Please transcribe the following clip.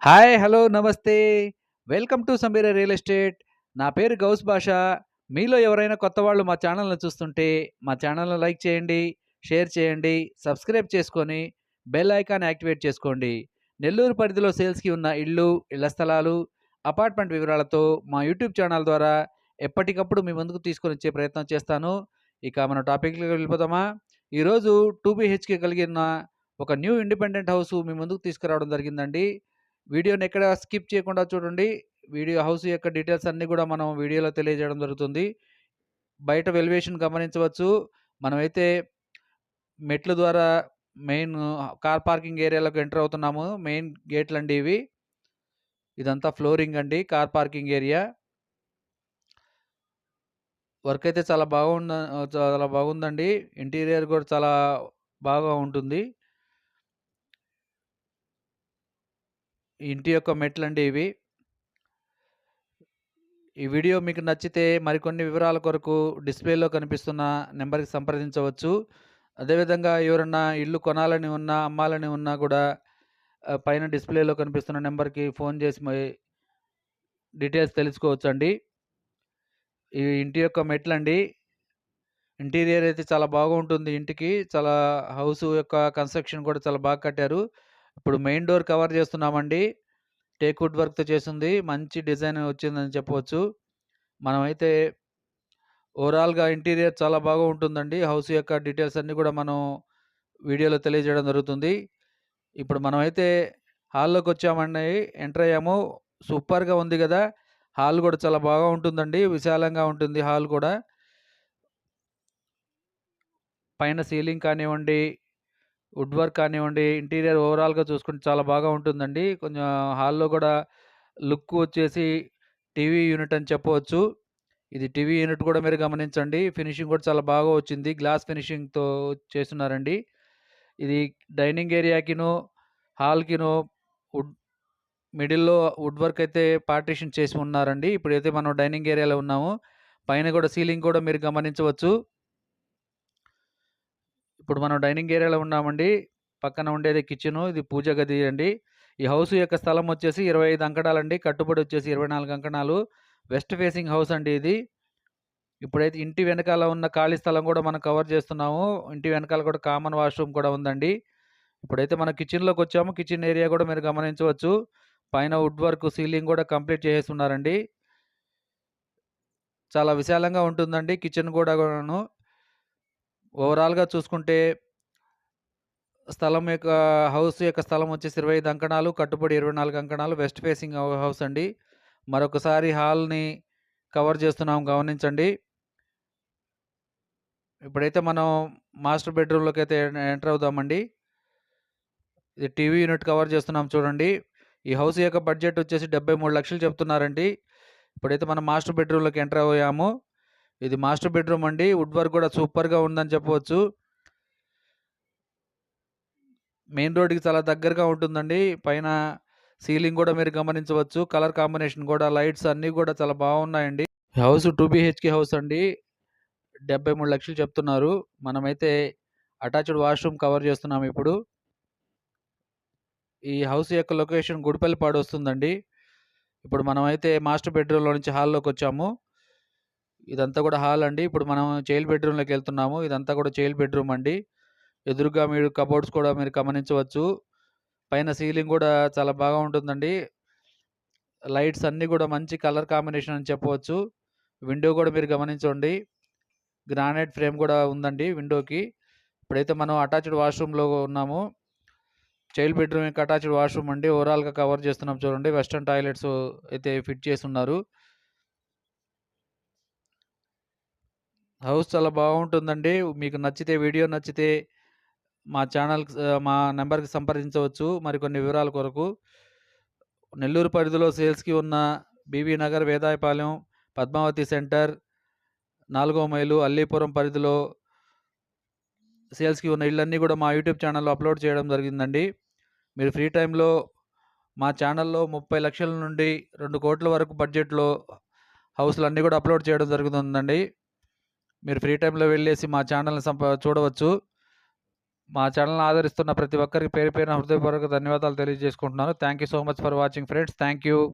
Hi! Hello! నమస్తే! Welcome to Sameera real estate. నా పేరు గౌస్ బాషా. మీలో ఎవరైనా కొత్తవాళ్ళు మా ఛానల్‌ని చూస్తుంటే, మా ఛానల్‌ని లైక్ చేయండి, షేర్ చేయండి, సబ్స్క్రైబ్ చేసుకొని, బెల్ ఐకాన్ యాక్టివేట్ చేసుకోండి. నెల్లూరు పరిధిలో సేల్స్‌కి ఉన్న ఇళ్ళు, ఇళ్ల స్థలాలు, అపార్ట్మెంట్ వివరాలతో మా యూట్యూబ్ ఛానల్ ద్వారా ఎప్పటికప్పుడు మీ ముందుకు తీసుకొనొచ్చే ప్రయత్నం చేస్తాను. ఇక మన టాపిక్‌లోకి వెళ్ళిపోదామా? ఈరోజు 2 బీహెచ్‌కే కలిగిన ఒక న్యూ ఇండిపెండెంట్ హౌసు మీ ముందుకు తీసుకురావడం జరిగిందండి. వీడియోని ఎక్కడ స్కిప్ చేయకుండా చూడండి. హౌస్ యొక్క డీటెయిల్స్ అన్నీ గూడా మనం వీడియోలో తెలియజేయడం జరుగుతుంది. బయట వెల్యువేషన్ గమనించవచ్చు. మనమైతే మెట్ల ద్వారా మెయిన్ కార్ పార్కింగ్ ఏరియాలోకి ఎంటర్ అవుతున్నాము. మెయిన్ గేట్‌లండి ఇవి. ఇదంతా ఫ్లోరింగ్ అండి. Car parking area. వర్క్ అయితే చాలా బాగుందండి. ఇంటీరియర్ గూడా చాలా బాగా ఉంటుంది. ఈ ఇంటి యొక్క మెట్లండి ఇవి. ఈ వీడియో మీకు నచ్చితే మరికొన్ని వివరాల కొరకు డిస్‌ప్లేలో కనిపిస్తున్న నంబర్‌కి సంప్రదించవచ్చు. అదేవిధంగా ఎవరన్నా ఇల్లు కొనాలని ఉన్నా, అమ్మాలని ఉన్నా గూడా పైన డిస్‌ప్లేలో కనిపిస్తున్న నంబర్‌కి ఫోను చేసి డీటెయిల్స్ తెలుసుకోవచ్చండి. ఈ ఇంటి యొక్క మెట్లండి. ఇంటీరియర్ అయితే చాలా బాగుంటుంది ఇంటికి. హౌసు యొక్క కన్‌స్ట్రక్షన్ కూడా చాలా బాగా కట్టారు. ఇప్పుడు మెయిన్ డోర్ కవర్ చేస్తున్నామండి. టేక్ వుడ్ వర్క్‌తో చేసుంది. మంచి డిజైన్ వచ్చిందని చెప్పవచ్చు. మనమైతే ఓవరాల్‌గా ఇంటీరియర్ చాలా బాగా ఉంటుందండి. హౌస్ యొక్క డీటెయిల్స్ అన్నీ కూడా మనం వీడియోలో తెలియజేయడం జరుగుతుంది. ఇప్పుడు మనమైతే హాల్లోకొచ్చామండి. ఎంటర్ అయ్యాము. సూపర్‌గా ఉంది గదా! హాల్ గూడా చాలా బాగా ఉంటుందండి. విశాలంగా ఉంటుంది హాల్ కూడా. పైన సీలింగ్ కానివ్వండి, వుడ్ వర్క్ కానివ్వండి, ఇంటీరియర్ ఓవరాల్‌గా చూసుకుంటే చాలా బాగా ఉంటుందండి. కొంచెం హాల్‌లో గూడా లుక్ వచ్చేసి టీవీ యూనిట్ అని చెప్పవచ్చు. ఇది టీవీ యూనిట్ కూడా మీరు గమనించండి. ఫినిషింగ్ కూడా చాలా బాగా వచ్చింది. గ్లాస్ ఫినిషింగ్‌తో చేసున్నారండి. ఇది డైనింగ్ ఏరియాకిను, హాల్‌కిను వుడ్ మిడిల్‌లో వుడ్ వర్క్ అయితే పార్టిషన్ చేసి ఉన్నారండి. ఇప్పుడైతే మనం డైనింగ్ ఏరియాలో ఉన్నాము. పైన కూడా సీలింగ్ కూడా మీరు గమనించవచ్చు. ఇప్పుడు మనం డైనింగ్ ఏరియాలో ఉన్నామండి. పక్కన ఉండేది కిచెను. ఇది పూజ గది అండి. ఈ హౌస్ యొక్క స్థలం వచ్చేసి 25 అంకణాలండి. కట్టుబడి వచ్చేసి 24 అంకణాలు. వెస్ట్ ఫేసింగ్ హౌస్ అండి ఇది. ఇప్పుడైతే ఇంటి వెనకాల ఉన్న ఖాళీ స్థలం గూడా మనం కవర్ చేస్తున్నాము. ఇంటి వెనకాల కూడా కామన్ వాష్‌రూమ్ కూడా ఉందండి. ఇప్పుడైతే మనం కిచెన్‌లోకొచ్చాము. కిచెన్ ఏరియా గూడా మీరు గమనించవచ్చు. పైన వుడ్ వర్క్ సీలింగ్ గూడా కంప్లీట్ చేసేసున్నారండి. చాలా విశాలంగా ఉంటుందండి కిచెన్ గూడాను. ఓవరాల్‌గా చూసుకుంటే స్థలం యొక్క హౌస్ యొక్క స్థలం వచ్చేసి 25 అంకణాలు, కట్టుబడి 24 అంకణాలు, వెస్ట్ ఫేసింగ్ హౌస్ అండి. మరొకసారి హాల్‌ని కవర్ చేస్తున్నాం గమనించండి. ఇప్పుడైతే మనం మాస్టర్ బెడ్‌రూమ్‌లోకైతే ఎంటర్ అవుదామండి. ఇది టీవీ యూనిట్ కవర్ చేస్తున్నాం చూడండి. ఈ హౌస్ యొక్క బడ్జెట్ వచ్చేసి 73,00,000 చెప్తున్నారండి. ఇప్పుడైతే మనం మాస్టర్ బెడ్‌రూమ్‌లోకి ఎంటర్ అయ్యాము. ఇది మాస్టర్ బెడ్‌రూమ్ అండి. వుడ్ వర్క్ కూడా సూపర్‌గా ఉందని చెప్పవచ్చు. మెయిన్ రోడ్‌కి చాలా దగ్గరగా ఉంటుందండి. పైన సీలింగ్ కూడా మీరు గమనించవచ్చు. కలర్ కాంబినేషన్ కూడా లైట్స్ అన్నీ కూడా చాలా బాగున్నాయండి. హౌస్ 2 బీహెచ్‌కే హౌస్ అండి. 73,00,000 చెప్తున్నారు. మనమైతే అటాచ్డ్ వాష్‌రూమ్ కవర్ చేస్తున్నాం ఇప్పుడు. ఈ హౌస్ యొక్క లొకేషన్ గుడిపల్లిపాడు వస్తుందండి. ఇప్పుడు మనమైతే మాస్టర్ బెడ్‌రూమ్‌లో నుంచి హాల్‌లోకొచ్చాము. ఇదంతా కూడా హాల్ అండి. ఇప్పుడు మనం చైల్డ్ బెడ్‌రూమ్‌లోకెళ్తున్నాము. ఇదంతా కూడా చైల్డ్ బెడ్‌రూమ్ అండి. ఎదురుగా మీరు కబోర్డ్స్ కూడా మీరు గమనించవచ్చు. పైన సీలింగ్ గూడా చాలా బాగా ఉంటుందండి. లైట్స్ అన్నీ గూడా మంచి కలర్ కాంబినేషన్ అని చెప్పవచ్చు. విండో గూడా మీరు గమనించండి. గ్రానైట్ ఫ్రేమ్ గూడా ఉందండి విండోకి. ఇప్పుడైతే మనం అటాచ్డ్ వాష్‌రూమ్‌లో ఉన్నాము. చైల్డ్ బెడ్‌రూమ్ యొక్క అటాచ్డ్ వాష్‌రూమ్ అండి. ఓవరాల్‌గా కవర్ చేస్తున్నాం చూడండి. వెస్టర్న్ టాయిలెట్స్ అయితే ఫిట్ చేసున్నారు. హౌస్ చాలా బాగుంటుందండి. మీకు నచ్చితే వీడియో నచ్చితే మా నంబర్‌కి సంప్రదించవచ్చు మరికొన్ని వివరాల కొరకు. నెల్లూరు పరిధిలో సేల్స్‌కి ఉన్న బీవీ నగర్, వేదాయపాలెం, పద్మావతి సెంటర్, 4 మైలు, అల్లీపురం పరిధిలో సేల్స్‌కి ఉన్న ఇళ్ళన్నీ గూడా మా యూట్యూబ్ ఛానెల్‌లో అప్‌లోడ్ చేయడం జరిగిందండి. మీరు ఫ్రీ టైమ్‌లో మా ఛానెల్‌లో 30,00,000 నుండి 2,00,00,000 వరకు బడ్జెట్‌లో హౌస్‌లన్నీ గూడా అప్‌లోడ్ చేయడం జరుగుతుందండి. మీరు ఫ్రీ టైమ్‌లో వెళ్ళేసి మా ఛానెల్‌ని చూడవచ్చు. మా ఛానల్‌ని ఆదరిస్తున్న ప్రతి ఒక్కరికి పేరు పేరున హృదయపూర్వక ధన్యవాదాలు తెలియజేసుకుంటున్నాను. Thank you so much for watching friends. Thank you.